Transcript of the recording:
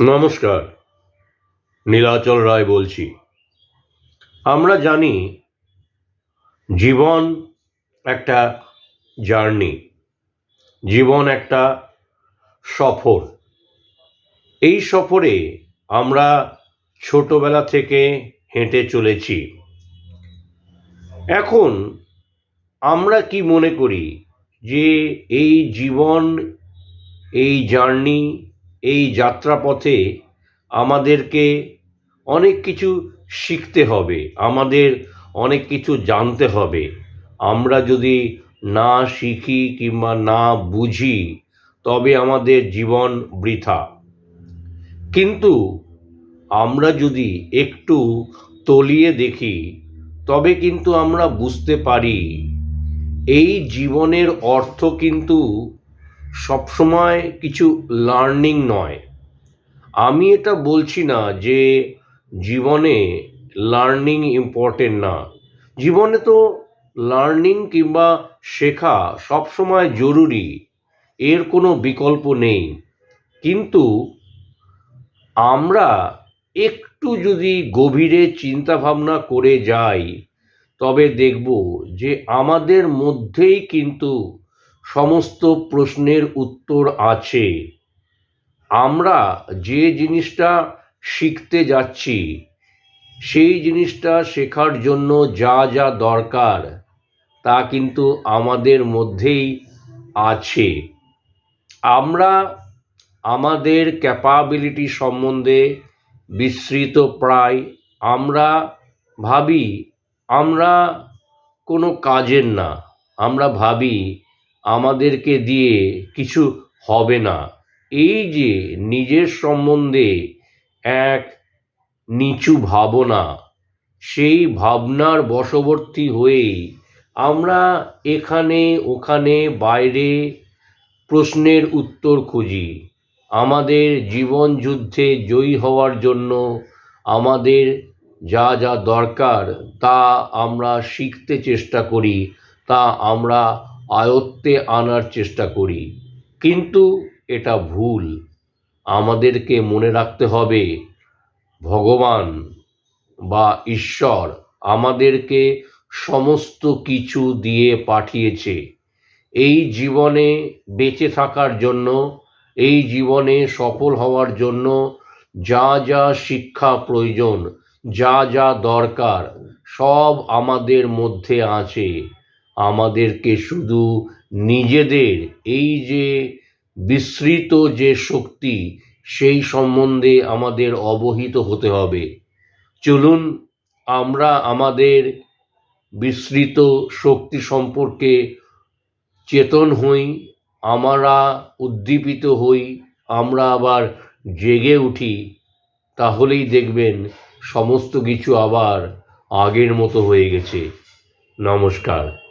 নমস্কার, নীলাচল রায় বলছি। আমরা জানি জীবন একটা জার্নি, জীবন একটা সফর। এই সফরে আমরা ছোটবেলা থেকে হেঁটে চলেছি। এখন আমরা কি মনে করি যে এই জীবন, এই জার্নি, এই যাত্রাপথে আমাদেরকে অনেক কিছু শিখতে হবে, আমাদের অনেক কিছু জানতে হবে। আমরা যদি না শিখি কিংবা না বুঝি তবে আমাদের জীবন বৃথা। কিন্তু আমরা যদি একটু তলিয়ে দেখি তবে কিন্তু আমরা বুঝতে পারি এই জীবনের অর্থ কিন্তু সবসময় কিছু লার্নিং নয়। আমি এটা বলছি না যে জীবনে লার্নিং ইম্পর্টেন্ট না। জীবনে তো লার্নিং কিংবা শেখা সবসময় জরুরি, এর কোনো বিকল্প নেই। কিন্তু আমরা একটু যদি গভীরে চিন্তা ভাবনা করে যাই তবে দেখব যে আমাদের মধ্যেই কিন্তু সমস্ত প্রশ্নের উত্তর আছে। আমরা যে জিনিসটা শিখতে যাচ্ছি সেই জিনিসটা শেখার জন্য যা যা দরকার তা কিন্তু আমাদের মধ্যেই আছে। আমরা আমাদের ক্যাপাবিলিটি সম্বন্ধে বিস্মৃত প্রায়। আমরা ভাবি আমরা কোনো কাজের না, আমরা ভাবি আমাদেরকে দিয়ে কিছু হবে না। এই যে নিজের সম্বন্ধে এক নিচু ভাবনা, সেই ভাবনার বশবর্তী হয়েই আমরা এখানে ওখানে বাইরে প্রশ্নের উত্তর খুঁজি। আমাদের জীবন যুদ্ধে জয়ী হওয়ার জন্য আমাদের যা যা দরকার তা আমরা শিখতে চেষ্টা করি, তা আমরা আয়ত্তে আনার চেষ্টা করি। কিন্তু এটা ভুল। আমাদেরকে মনে রাখতে হবে ভগবান বা ঈশ্বর আমাদেরকে সমস্ত কিছু দিয়ে পাঠিয়েছে এই জীবনে বেঁচে থাকার জন্য, এই জীবনে সফল হওয়ার জন্য। যা যা শিক্ষা প্রয়োজন, যা যা দরকার সব আমাদের মধ্যে আছে। আমাদেরকে শুধু নিজেদের এই যে বিস্মৃত যে শক্তি সেই সম্বন্ধে আমাদের অবহিত হতে হবে। চলুন আমরা আমাদের বিস্মৃত শক্তি সম্পর্কে চেতন হই, আমরা উদ্দীপিত হই, আমরা আবার জেগে উঠি। তাহলেই দেখবেন সমস্ত কিছু আবার আগের মতো হয়ে গেছে। নমস্কার।